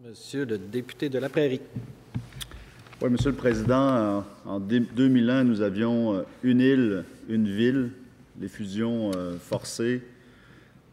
Monsieur le député de la Prairie. Oui, Monsieur le Président, en 2001, nous avions une île, une ville, les fusions forcées.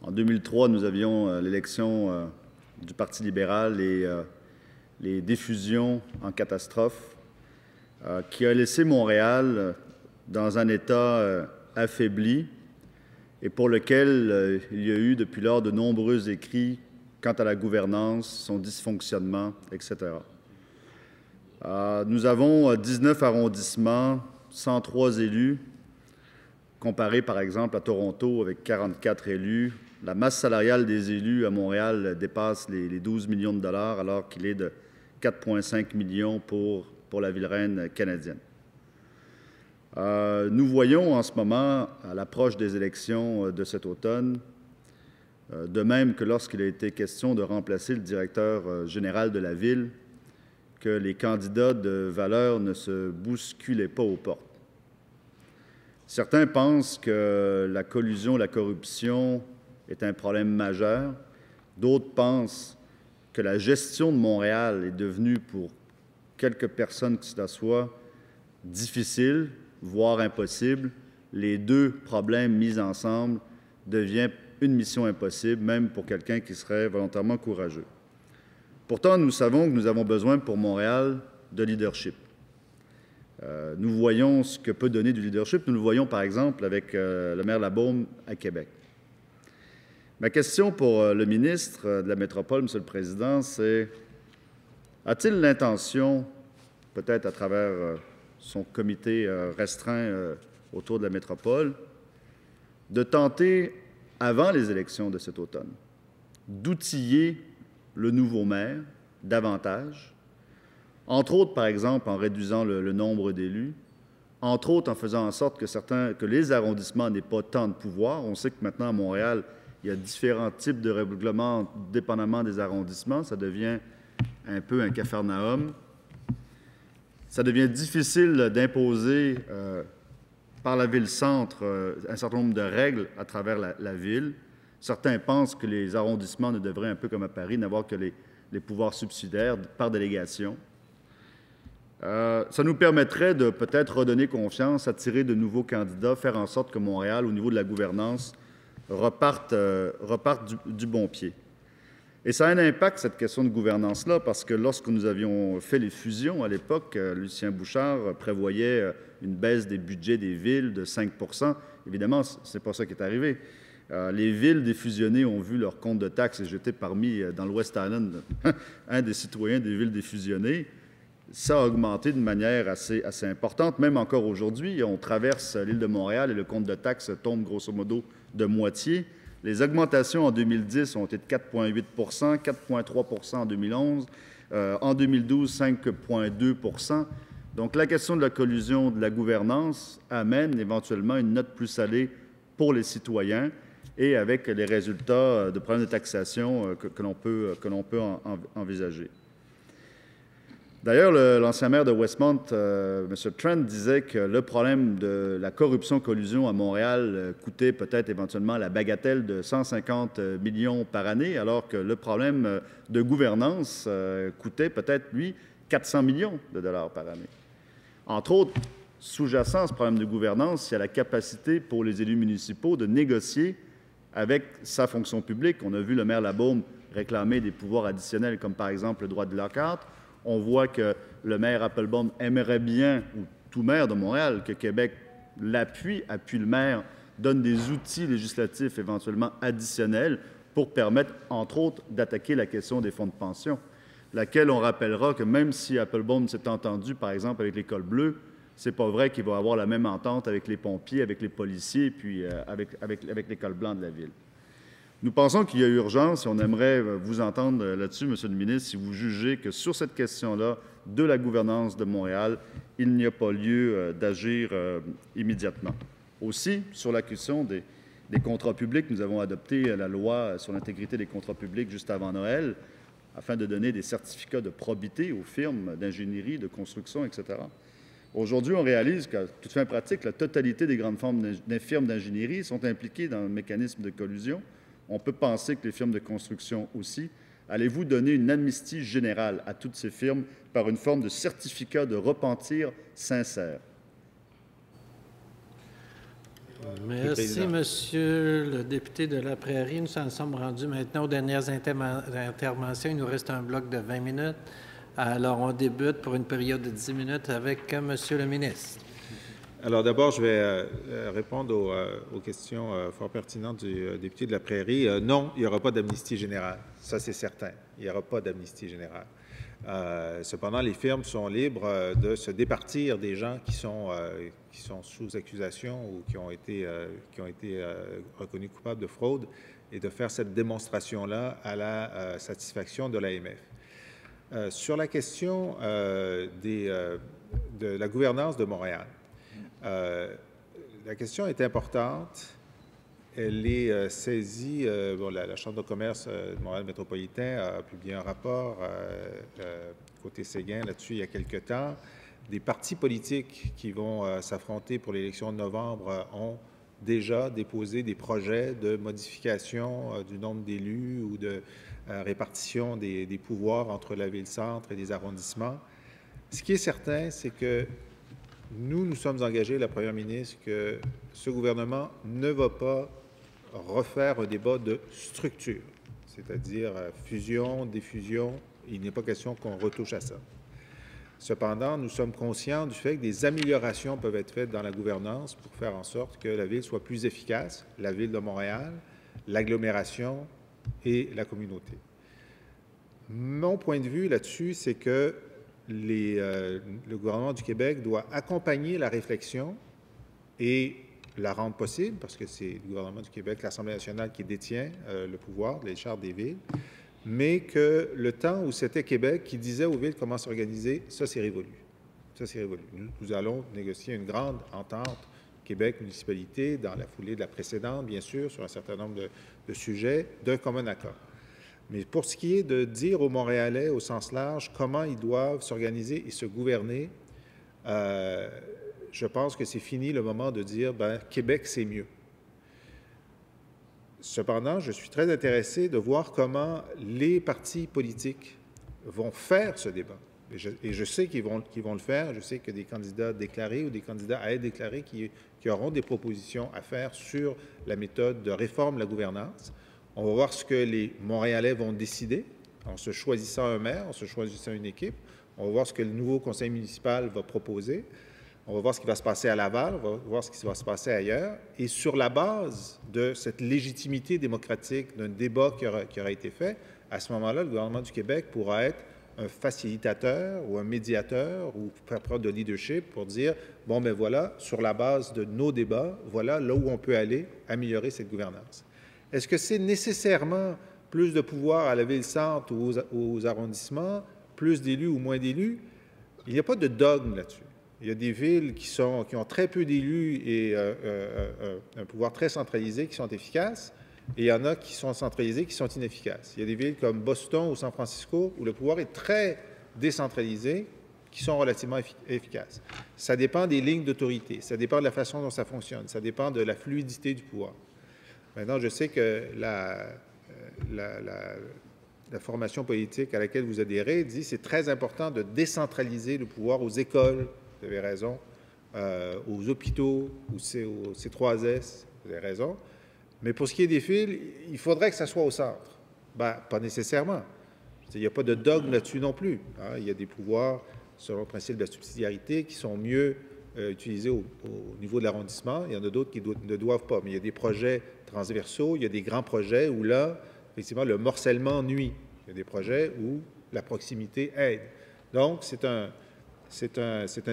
En 2003, nous avions l'élection du Parti libéral et les diffusions en catastrophe, qui a laissé Montréal dans un état affaibli et pour lequel il y a eu depuis lors de nombreux écrits quant à la gouvernance, son dysfonctionnement, etc. Nous avons 19 arrondissements, 103 élus, comparé par exemple à Toronto avec 44 élus. La masse salariale des élus à Montréal dépasse les 12 millions de dollars alors qu'il est de 4,5 millions pour la ville-reine canadienne. Nous voyons en ce moment, à l'approche des élections de cet automne, de même que lorsqu'il a été question de remplacer le directeur général de la Ville, que les candidats de valeur ne se bousculaient pas aux portes. Certains pensent que la collusion, la corruption est un problème majeur. D'autres pensent que la gestion de Montréal est devenue, pour quelques personnes qui s'assoient, difficile, voire impossible. Les deux problèmes mis ensemble deviennent une mission impossible, même pour quelqu'un qui serait volontairement courageux. Pourtant, nous savons que nous avons besoin pour Montréal de leadership. Nous voyons ce que peut donner du leadership. Nous le voyons, par exemple, avec le maire Labaume à Québec. Ma question pour le ministre de la Métropole, Monsieur le Président, c'est: a-t-il l'intention, peut-être à travers son comité restreint autour de la métropole, de tenter, avant les élections de cet automne, d'outiller le nouveau maire davantage, entre autres, par exemple, en réduisant le nombre d'élus, entre autres en faisant en sorte que les arrondissements n'aient pas tant de pouvoir. On sait que maintenant, à Montréal, il y a différents types de règlements dépendamment des arrondissements. Ça devient un peu un capharnaüm. Ça devient difficile d'imposer par la ville-centre un certain nombre de règles à travers la ville. Certains pensent que les arrondissements ne devraient, un peu comme à Paris, n'avoir que les pouvoirs subsidiaires par délégation. Ça nous permettrait de peut-être redonner confiance, attirer de nouveaux candidats, faire en sorte que Montréal, au niveau de la gouvernance, reparte du bon pied. Et ça a un impact, cette question de gouvernance-là, parce que lorsque nous avions fait les fusions à l'époque, Lucien Bouchard prévoyait une baisse des budgets des villes de 5 %. Évidemment, ce n'est pas ça qui est arrivé. Les villes défusionnées ont vu leur compte de taxes, et j'étais dans le West Island, un des citoyens des villes défusionnées. Ça a augmenté de manière assez importante. Même encore aujourd'hui, on traverse l'île de Montréal et le compte de taxes tombe grosso modo de moitié. Les augmentations en 2010 ont été de 4,8 %, 4,3 % en 2011, en 2012, 5,2 %. Donc, la question de la collusion, de la gouvernance amène éventuellement une note plus salée pour les citoyens et avec les résultats de problèmes de taxation que l'on peut envisager. D'ailleurs, l'ancien maire de Westmount, M. Trent, disait que le problème de la corruption-collusion à Montréal coûtait peut-être éventuellement la bagatelle de 150 millions par année, alors que le problème de gouvernance coûtait peut-être, lui, 400 millions de dollars par année. Entre autres, sous-jacent à ce problème de gouvernance, il y a la capacité pour les élus municipaux de négocier avec sa fonction publique. On a vu le maire Labaume réclamer des pouvoirs additionnels, comme par exemple le droit de lockout. On voit que le maire Applebaum aimerait bien, ou tout maire de Montréal, que Québec appuie le maire, donne des outils législatifs éventuellement additionnels pour permettre, entre autres, d'attaquer la question des fonds de pension, laquelle on rappellera que même si Applebaum s'est entendu, par exemple, avec l'École bleue, c'est pas vrai qu'il va avoir la même entente avec les pompiers, avec les policiers, puis avec l'École blanche de la Ville. Nous pensons qu'il y a urgence et on aimerait vous entendre là-dessus, Monsieur le ministre, si vous jugez que sur cette question-là de la gouvernance de Montréal, il n'y a pas lieu d'agir immédiatement. Aussi, sur la question des contrats publics, nous avons adopté la loi sur l'intégrité des contrats publics juste avant Noël, afin de donner des certificats de probité aux firmes d'ingénierie, de construction, etc. Aujourd'hui, on réalise qu'à toute fin pratique, la totalité des grandes firmes d'ingénierie sont impliquées dans le mécanisme de collusion. On peut penser que les firmes de construction aussi, allez-vous donner une amnistie générale à toutes ces firmes par une forme de certificat de repentir sincère? Merci, Monsieur le député de la Prairie. Nous en sommes rendus maintenant aux dernières interventions. Il nous reste un bloc de 20 minutes. Alors, on débute pour une période de 10 minutes avec Monsieur le ministre. Alors d'abord, je vais répondre aux questions fort pertinentes du député de la Prairie. Non, il n'y aura pas d'amnistie générale. Ça, c'est certain. Il n'y aura pas d'amnistie générale. Cependant, les firmes sont libres de se départir des gens qui sont sous accusation ou qui ont été reconnus coupables de fraude et de faire cette démonstration-là à la satisfaction de l'AMF. Sur la question de la gouvernance de Montréal, la question est importante. Elle est saisie. La Chambre de commerce de Montréal métropolitain a publié un rapport côté Séguin là-dessus il y a quelque temps. Des partis politiques qui vont s'affronter pour l'élection de novembre ont déjà déposé des projets de modification du nombre d'élus ou de répartition des pouvoirs entre la ville-centre et les arrondissements. Ce qui est certain, c'est que nous sommes engagés, la Première ministre, que ce gouvernement ne va pas refaire un débat de structure, c'est-à-dire fusion, diffusion. Il n'est pas question qu'on retouche à ça. Cependant, nous sommes conscients du fait que des améliorations peuvent être faites dans la gouvernance pour faire en sorte que la ville soit plus efficace, la ville de Montréal, l'agglomération et la communauté. Mon point de vue là-dessus, c'est que le gouvernement du Québec doit accompagner la réflexion et la rendre possible, parce que c'est le gouvernement du Québec, l'Assemblée nationale qui détient le pouvoir, les chartes des villes, mais que le temps où c'était Québec qui disait aux villes comment s'organiser, ça c'est révolu. Ça c'est révolu. Nous allons négocier une grande entente Québec-municipalité dans la foulée de la précédente, bien sûr, sur un certain nombre de sujets d'un commun accord. Mais pour ce qui est de dire aux Montréalais, au sens large, comment ils doivent s'organiser et se gouverner, je pense que c'est fini le moment de dire « Québec, c'est mieux ». Cependant, je suis très intéressé de voir comment les partis politiques vont faire ce débat. Et je sais qu'ils vont le faire. Je sais que des candidats déclarés ou des candidats à être déclarés qui auront des propositions à faire sur la méthode de réforme de la gouvernance. On va voir ce que les Montréalais vont décider en se choisissant un maire, en se choisissant une équipe. On va voir ce que le nouveau conseil municipal va proposer. On va voir ce qui va se passer à Laval, on va voir ce qui va se passer ailleurs. Et sur la base de cette légitimité démocratique d'un débat qui aura été fait, à ce moment-là, le gouvernement du Québec pourra être un facilitateur ou un médiateur ou faire preuve de leadership pour dire, bon, ben voilà, sur la base de nos débats, voilà là où on peut aller améliorer cette gouvernance. Est-ce que c'est nécessairement plus de pouvoir à la ville-centre ou aux arrondissements, plus d'élus ou moins d'élus? Il n'y a pas de dogme là-dessus. Il y a des villes qui ont très peu d'élus et un pouvoir très centralisé qui sont efficaces, et il y en a qui sont centralisés qui sont inefficaces. Il y a des villes comme Boston ou San Francisco où le pouvoir est très décentralisé, qui sont relativement efficaces. Ça dépend des lignes d'autorité, ça dépend de la façon dont ça fonctionne, ça dépend de la fluidité du pouvoir. Maintenant, je sais que la formation politique à laquelle vous adhérez dit que c'est très important de décentraliser le pouvoir aux écoles, vous avez raison, aux hôpitaux, aux C3S, vous avez raison. Mais pour ce qui est des fils, il faudrait que ça soit au centre. Bien, pas nécessairement. Il n'y a pas de dogme là-dessus non plus. Hein. Il y a des pouvoirs, selon le principe de la subsidiarité, qui sont mieux utilisés au niveau de l'arrondissement. Il y en a d'autres qui ne doivent pas. Mais il y a des projets transversaux, il y a des grands projets où là, effectivement, le morcellement nuit. Il y a des projets où la proximité aide. Donc, c'est un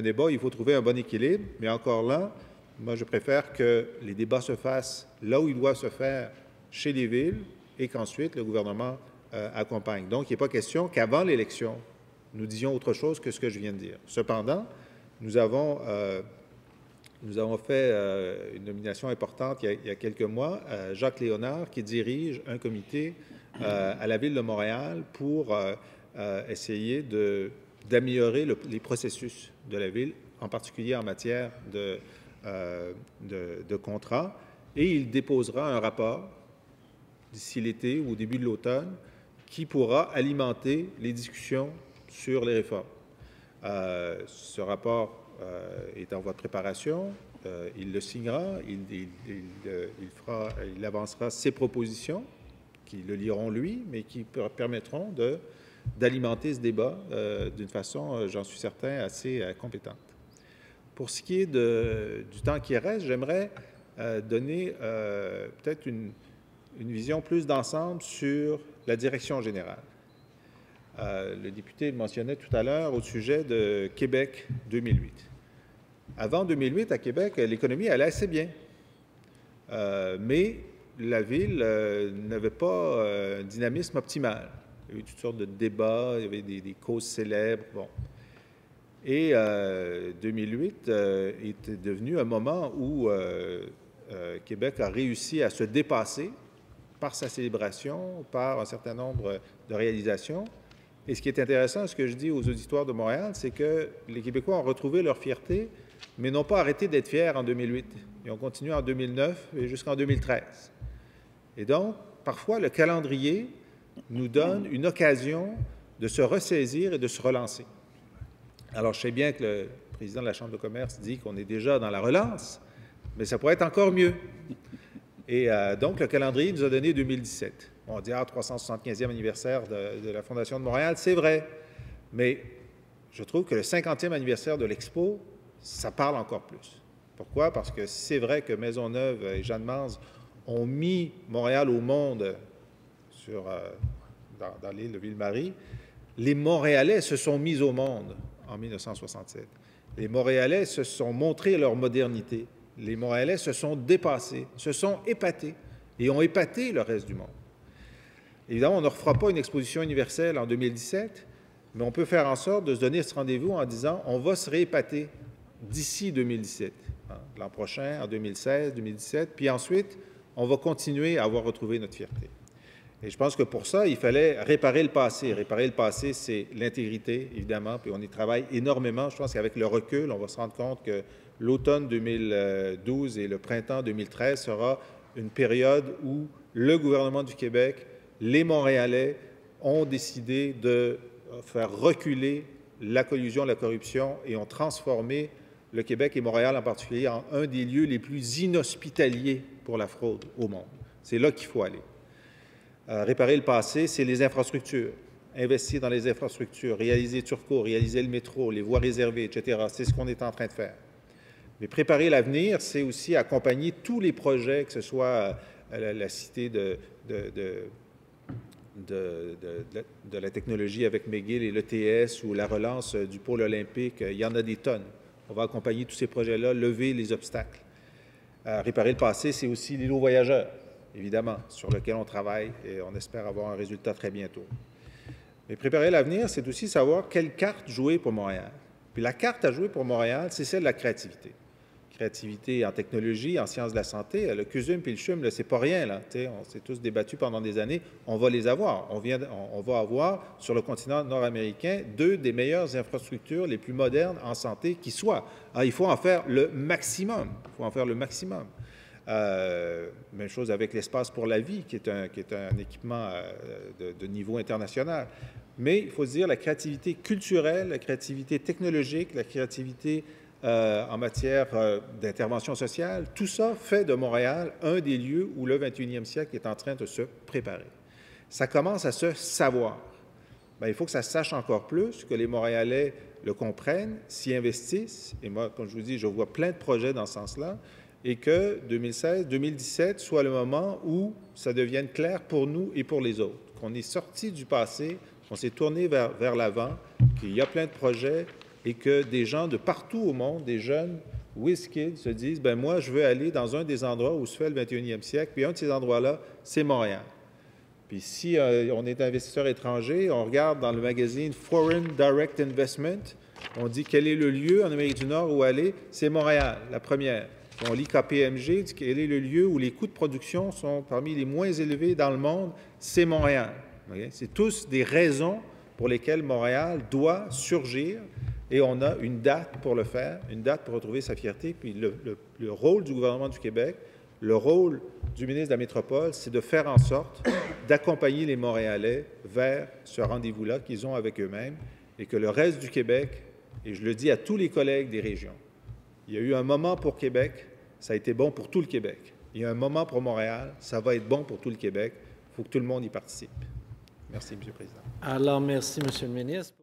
débat. Il faut trouver un bon équilibre. Mais encore là, moi, je préfère que les débats se fassent là où ils doivent se faire, chez les villes, et qu'ensuite, le gouvernement accompagne. Donc, il n'est pas question qu'avant l'élection, nous disions autre chose que ce que je viens de dire. Cependant, nous avons fait une nomination importante il y a quelques mois, Jacques Léonard, qui dirige un comité à la Ville de Montréal pour essayer d'améliorer les processus de la Ville, en particulier en matière de contrats. Et il déposera un rapport d'ici l'été ou au début de l'automne qui pourra alimenter les discussions sur les réformes. Ce rapport est en voie de préparation. Il le signera, il avancera ses propositions, qui le liront lui, mais qui permettront d'alimenter ce débat d'une façon, j'en suis certain, assez compétente. Pour ce qui est du temps qui reste, j'aimerais donner peut-être une vision plus d'ensemble sur la direction générale. Le député le mentionnait tout à l'heure au sujet de Québec 2008. Avant 2008, à Québec, l'économie allait assez bien. Mais la ville n'avait pas un dynamisme optimal. Il y a eu toutes sortes de débats, il y avait des causes célèbres. Bon. Et 2008 était devenu un moment où Québec a réussi à se dépasser par sa célébration, par un certain nombre de réalisations. Et ce qui est intéressant, ce que je dis aux auditoires de Montréal, c'est que les Québécois ont retrouvé leur fierté, mais n'ont pas arrêté d'être fiers en 2008. Ils ont continué en 2009 et jusqu'en 2013. Et donc, parfois, le calendrier nous donne une occasion de se ressaisir et de se relancer. Alors, je sais bien que le président de la Chambre de commerce dit qu'on est déjà dans la relance, mais ça pourrait être encore mieux. Et donc, le calendrier nous a donné 2017. On dit, 375e anniversaire de la Fondation de Montréal, c'est vrai. Mais je trouve que le 50e anniversaire de l'Expo, ça parle encore plus. Pourquoi? Parce que c'est vrai que Maisonneuve et Jeanne Mance ont mis Montréal au monde dans l'île de Ville-Marie. Les Montréalais se sont mis au monde en 1967. Les Montréalais se sont montrés leur modernité. Les Montréalais se sont dépassés, se sont épatés et ont épaté le reste du monde. Évidemment, on ne refera pas une exposition universelle en 2017, mais on peut faire en sorte de se donner ce rendez-vous en disant on va se réépater d'ici 2017, l'an prochain, en 2016, 2017, puis ensuite, on va continuer à avoir retrouvé notre fierté. Et je pense que pour ça, il fallait réparer le passé. Réparer le passé, c'est l'intégrité, évidemment, puis on y travaille énormément. Je pense qu'avec le recul, on va se rendre compte que l'automne 2012 et le printemps 2013 sera une période où le gouvernement du Québec, les Montréalais ont décidé de faire reculer la collusion, la corruption et ont transformé le Québec et Montréal en particulier en un des lieux les plus inhospitaliers pour la fraude au monde. C'est là qu'il faut aller. Réparer le passé, c'est les infrastructures. Investir dans les infrastructures, réaliser Turcot, réaliser le métro, les voies réservées, etc. C'est ce qu'on est en train de faire. Mais préparer l'avenir, c'est aussi accompagner tous les projets, que ce soit la cité de la technologie avec McGill et l'ETS ou la relance du pôle olympique. Il y en a des tonnes. On va accompagner tous ces projets-là, lever les obstacles. Réparer le passé, c'est aussi l'îlot voyageurs, évidemment, sur lequel on travaille et on espère avoir un résultat très bientôt. Mais préparer l'avenir, c'est aussi savoir quelle carte jouer pour Montréal. Puis la carte à jouer pour Montréal, c'est celle de la créativité. Créativité en technologie, en sciences de la santé. Le CUSUM et le CHUM, c'est pas rien, là. On s'est tous débattus pendant des années. On va les avoir. On va avoir, sur le continent nord-américain, 2 des meilleures infrastructures les plus modernes en santé qui soient. Alors, il faut en faire le maximum. Il faut en faire le maximum. Même chose avec l'espace pour la vie, qui est un équipement de niveau international. Mais il faut se dire la créativité culturelle, la créativité technologique, la créativité en matière d'intervention sociale, tout ça fait de Montréal un des lieux où le 21e siècle est en train de se préparer. Ça commence à se savoir. Bien, il faut que ça se sache encore plus, que les Montréalais le comprennent, s'y investissent. Et moi, comme je vous dis, je vois plein de projets dans ce sens-là. Et que 2016, 2017 soit le moment où ça devienne clair pour nous et pour les autres, qu'on est sorti du passé, qu'on s'est tourné vers l'avant, qu'il y a plein de projets et que des gens de partout au monde, des jeunes WizKids se disent « ben moi, je veux aller dans un des endroits où se fait le 21e siècle, puis un de ces endroits-là, c'est Montréal. » Puis si on est investisseur étranger, on regarde dans le magazine Foreign Direct Investment, on dit quel est le lieu en Amérique du Nord où aller, c'est Montréal, la première. On lit KPMG, dit quel est le lieu où les coûts de production sont parmi les moins élevés dans le monde, c'est Montréal. Okay? C'est tous des raisons pour lesquelles Montréal doit surgir et on a une date pour le faire, une date pour retrouver sa fierté. Puis le rôle du gouvernement du Québec, Le rôle du ministre de la Métropole, c'est de faire en sorte d'accompagner les Montréalais vers ce rendez-vous-là qu'ils ont avec eux-mêmes et que le reste du Québec, et je le dis à tous les collègues des régions, il y a eu un moment pour Québec, ça a été bon pour tout le Québec. Il y a un moment pour Montréal, ça va être bon pour tout le Québec. Il faut que tout le monde y participe. Merci, M. le Président. Alors, merci, M. le ministre.